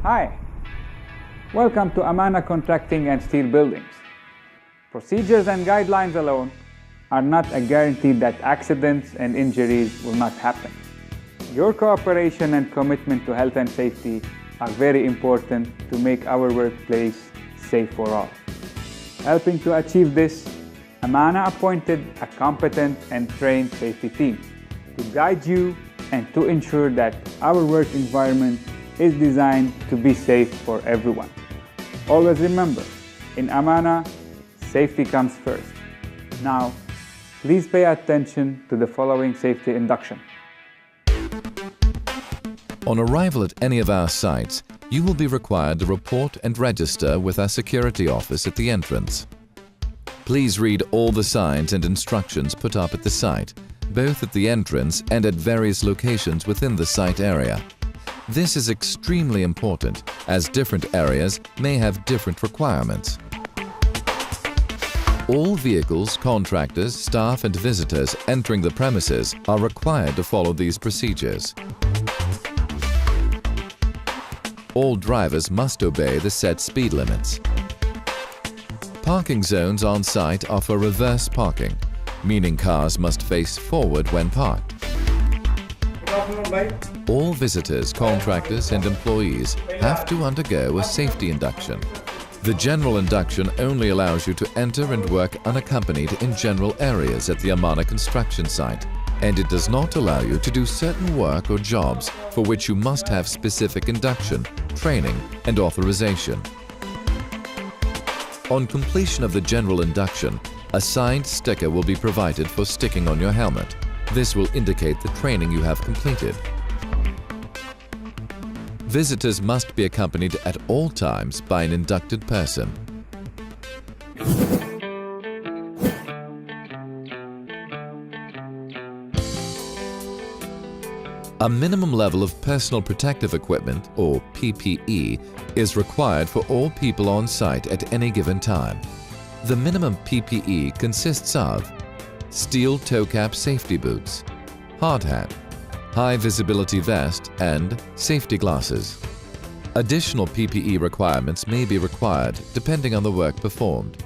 Hi, welcome to Amana Contracting and Steel Buildings. Procedures and guidelines alone are not a guarantee that accidents and injuries will not happen. Your cooperation and commitment to health and safety are very important to make our workplace safe for all. Helping to achieve this, Amana appointed a competent and trained safety team to guide you and to ensure that our work environment is designed to be safe for everyone. Always remember, in Amana, safety comes first. Now, please pay attention to the following safety induction. On arrival at any of our sites, you will be required to report and register with our security office at the entrance. Please read all the signs and instructions put up at the site, both at the entrance and at various locations within the site area. This is extremely important, as different areas may have different requirements. All vehicles, contractors, staff and visitors entering the premises are required to follow these procedures. All drivers must obey the set speed limits. Parking zones on site are for reverse parking, meaning cars must face forward when parked. All visitors, contractors and employees have to undergo a safety induction. The general induction only allows you to enter and work unaccompanied in general areas at the Amana construction site, and it does not allow you to do certain work or jobs for which you must have specific induction, training and authorization. On completion of the general induction, a signed sticker will be provided for sticking on your helmet. This will indicate the training you have completed. Visitors must be accompanied at all times by an inducted person. A minimum level of personal protective equipment, or PPE, is required for all people on site at any given time. The minimum PPE consists of steel toe cap safety boots, hard hat, high visibility vest and safety glasses. Additional PPE requirements may be required depending on the work performed.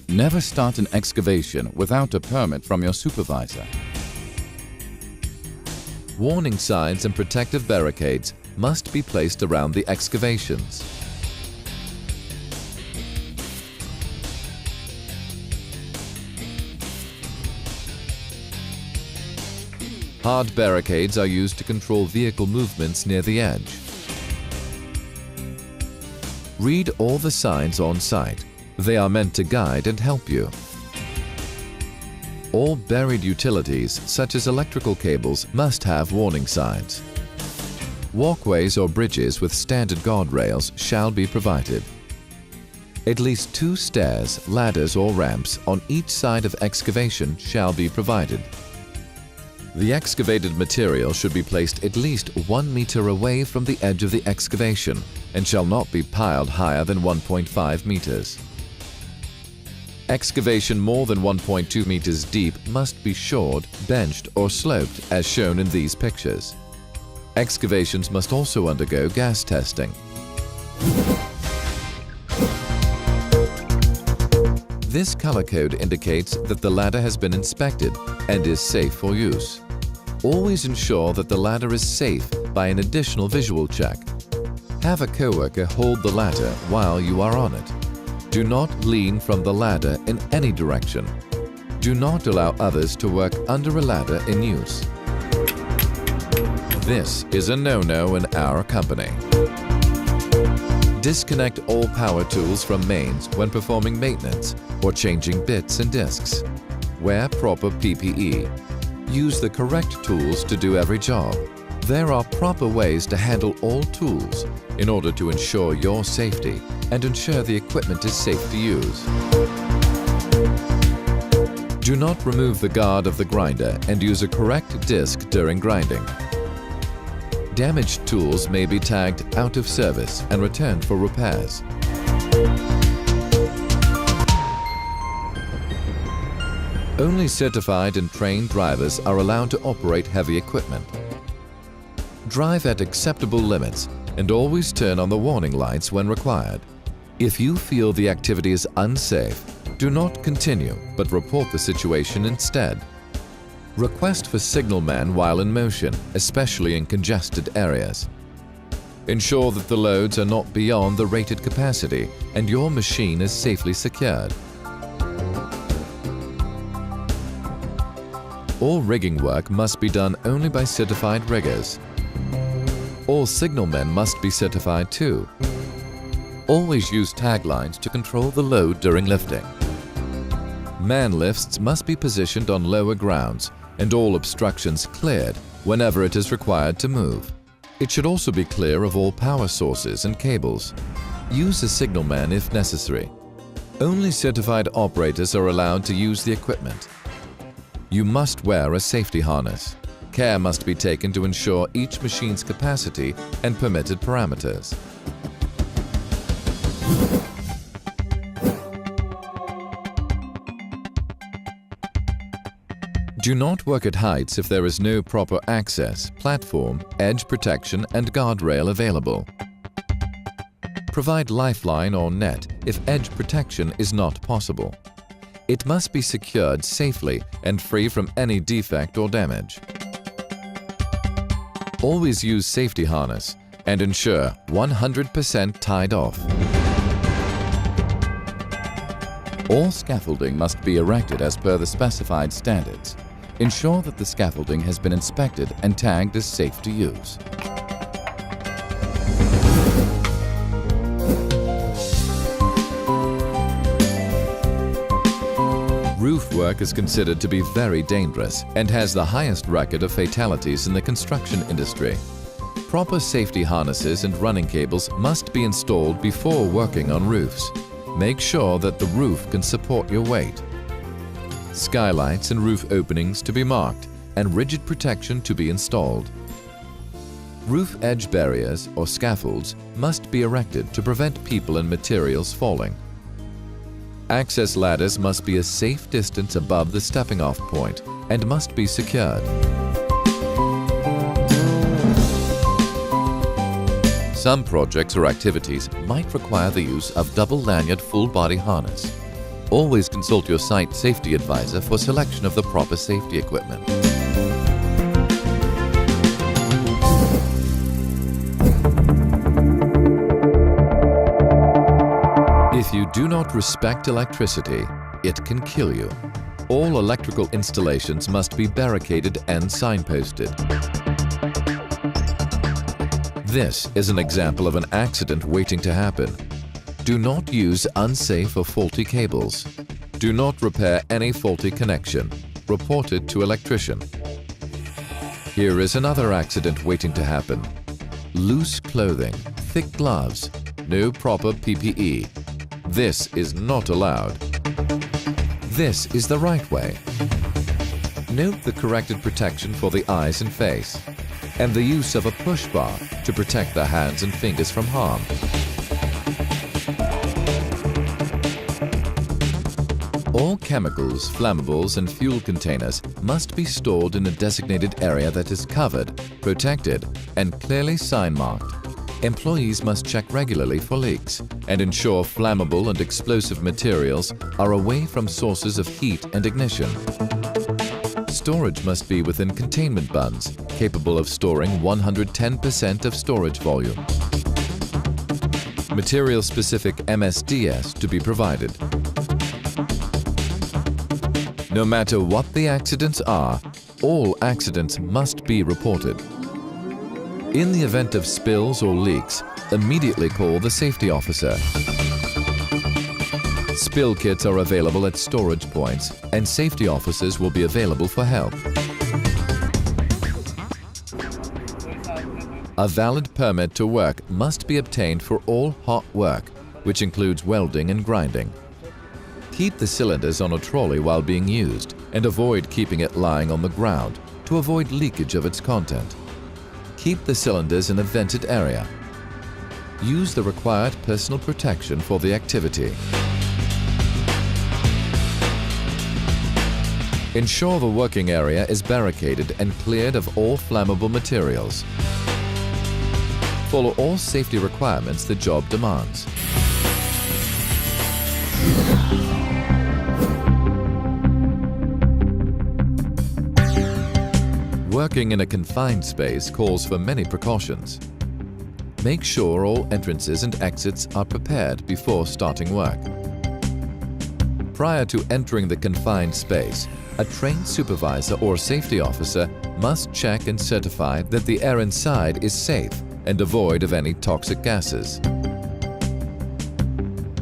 Never start an excavation without a permit from your supervisor. Warning signs and protective barricades must be placed around the excavations. Hard barricades are used to control vehicle movements near the edge. Read all the signs on site. They are meant to guide and help you. All buried utilities, such as electrical cables, must have warning signs. Walkways or bridges with standard guardrails shall be provided. At least 2 stairs, ladders or ramps on each side of excavation shall be provided. The excavated material should be placed at least 1 meter away from the edge of the excavation and shall not be piled higher than 1.5 meters. Excavation more than 1.2 meters deep must be shored, benched or sloped as shown in these pictures. Excavations must also undergo gas testing. This color code indicates that the ladder has been inspected and is safe for use. Always ensure that the ladder is safe by an additional visual check. Have a coworker hold the ladder while you are on it. Do not lean from the ladder in any direction. Do not allow others to work under a ladder in use. This is a no-no in our company. Disconnect all power tools from mains when performing maintenance or changing bits and discs. Wear proper PPE. Use the correct tools to do every job. There are proper ways to handle all tools in order to ensure your safety and ensure the equipment is safe to use. Do not remove the guard of the grinder and use a correct disc during grinding. Damaged tools may be tagged out of service and returned for repairs. Only certified and trained drivers are allowed to operate heavy equipment. Drive at acceptable limits and always turn on the warning lights when required. If you feel the activity is unsafe, do not continue, but report the situation instead. Request for signalman while in motion, especially in congested areas. Ensure that the loads are not beyond the rated capacity and your machine is safely secured. All rigging work must be done only by certified riggers. All signalmen must be certified too. Always use taglines to control the load during lifting. Man lifts must be positioned on lower grounds and all obstructions cleared whenever it is required to move. It should also be clear of all power sources and cables. Use a signalman if necessary. Only certified operators are allowed to use the equipment. You must wear a safety harness. Care must be taken to ensure each machine's capacity and permitted parameters. Do not work at heights if there is no proper access, platform, edge protection and guardrail available. Provide lifeline or net if edge protection is not possible. It must be secured safely and free from any defect or damage. Always use safety harness and ensure 100% tied off. All scaffolding must be erected as per the specified standards. Ensure that the scaffolding has been inspected and tagged as safe to use. Roof work is considered to be very dangerous and has the highest record of fatalities in the construction industry. Proper safety harnesses and running cables must be installed before working on roofs. Make sure that the roof can support your weight. Skylights and roof openings to be marked and rigid protection to be installed. Roof edge barriers or scaffolds must be erected to prevent people and materials falling. Access ladders must be a safe distance above the stepping-off point and must be secured. Some projects or activities might require the use of double lanyard full-body harness. Always consult your site safety advisor for selection of the proper safety equipment. If you do not respect electricity, it can kill you. All electrical installations must be barricaded and signposted. This is an example of an accident waiting to happen. Do not use unsafe or faulty cables. Do not repair any faulty connection. Report it to electrician. Here is another accident waiting to happen. Loose clothing, thick gloves, no proper PPE. This is not allowed. This is the right way. Note the corrected protection for the eyes and face, and the use of a push bar to protect the hands and fingers from harm. All chemicals, flammables and fuel containers must be stored in a designated area that is covered, protected and clearly sign-marked. Employees must check regularly for leaks and ensure flammable and explosive materials are away from sources of heat and ignition. Storage must be within containment bunds, capable of storing 110% of storage volume. Material-specific MSDS to be provided. No matter what the accidents are, all accidents must be reported. In the event of spills or leaks, immediately call the safety officer. Spill kits are available at storage points, and safety officers will be available for help. A valid permit to work must be obtained for all hot work, which includes welding and grinding. Keep the cylinders on a trolley while being used and avoid keeping it lying on the ground to avoid leakage of its content. Keep the cylinders in a vented area. Use the required personal protection for the activity. Ensure the working area is barricaded and cleared of all flammable materials. Follow all safety requirements the job demands. Working in a confined space calls for many precautions. Make sure all entrances and exits are prepared before starting work. Prior to entering the confined space, a trained supervisor or safety officer must check and certify that the air inside is safe and devoid of any toxic gases.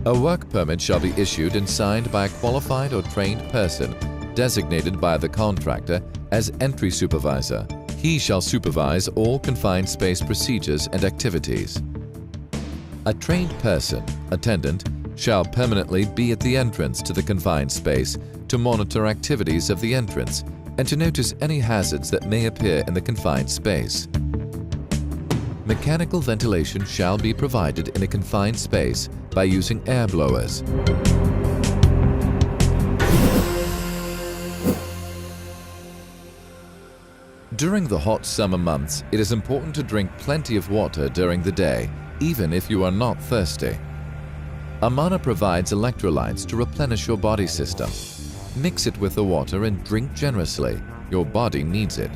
A work permit shall be issued and signed by a qualified or trained person designated by the contractor as entry supervisor. He shall supervise all confined space procedures and activities. A trained person, attendant, shall permanently be at the entrance to the confined space to monitor activities of the entrance and to notice any hazards that may appear in the confined space. Mechanical ventilation shall be provided in a confined space by using air blowers. During the hot summer months, it is important to drink plenty of water during the day, even if you are not thirsty. Amana provides electrolytes to replenish your body system. Mix it with the water and drink generously. Your body needs it.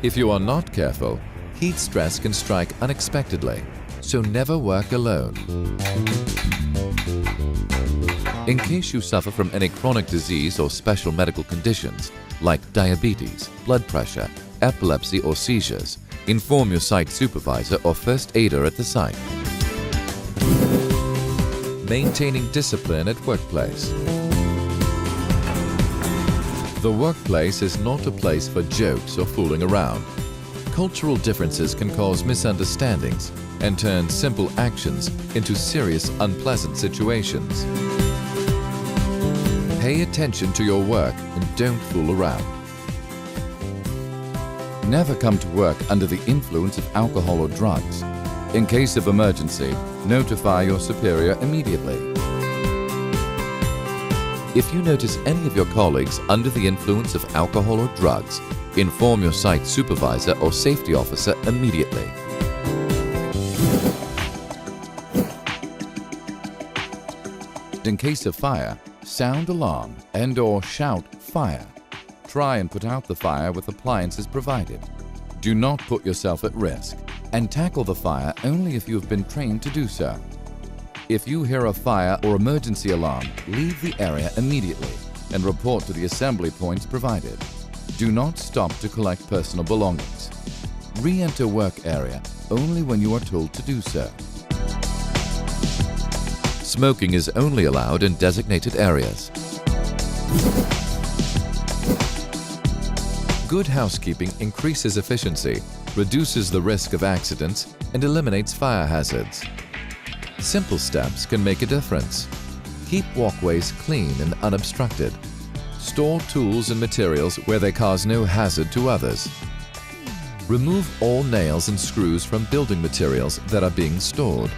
If you are not careful, heat stress can strike unexpectedly, so never work alone. In case you suffer from any chronic disease or special medical conditions, like diabetes, blood pressure, epilepsy or seizures, inform your site supervisor or first aider at the site. Maintaining discipline at workplace. The workplace is not a place for jokes or fooling around. Cultural differences can cause misunderstandings and turn simple actions into serious, unpleasant situations. Pay attention to your work and don't fool around. Never come to work under the influence of alcohol or drugs. In case of emergency, notify your superior immediately. If you notice any of your colleagues under the influence of alcohol or drugs, inform your site supervisor or safety officer immediately. In case of fire, sound alarm and/or shout fire. Try and put out the fire with appliances provided. Do not put yourself at risk and tackle the fire only if you have been trained to do so. If you hear a fire or emergency alarm, leave the area immediately and report to the assembly points provided. Do not stop to collect personal belongings. Re-enter work area only when you are told to do so. Smoking is only allowed in designated areas. Good housekeeping increases efficiency, reduces the risk of accidents, and eliminates fire hazards. Simple steps can make a difference. Keep walkways clean and unobstructed. Store tools and materials where they cause no hazard to others. Remove all nails and screws from building materials that are being stored.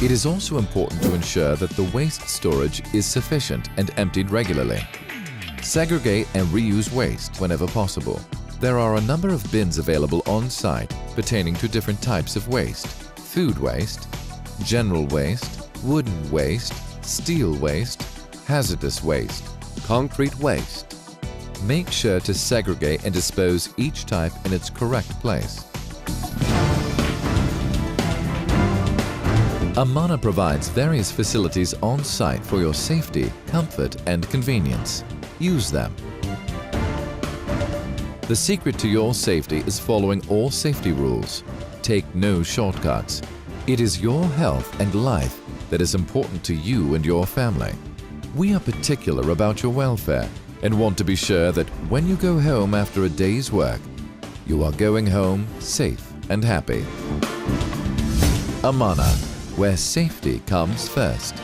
It is also important to ensure that the waste storage is sufficient and emptied regularly. Segregate and reuse waste whenever possible. There are a number of bins available on site pertaining to different types of waste: food waste, general waste, wooden waste, steel waste, hazardous waste, concrete waste. Make sure to segregate and dispose each type in its correct place. Amana provides various facilities on site for your safety, comfort, and convenience. Use them. The secret to your safety is following all safety rules. Take no shortcuts. It is your health and life that is important to you and your family. We are particular about your welfare and want to be sure that when you go home after a day's work, you are going home safe and happy. Amana, where safety comes first.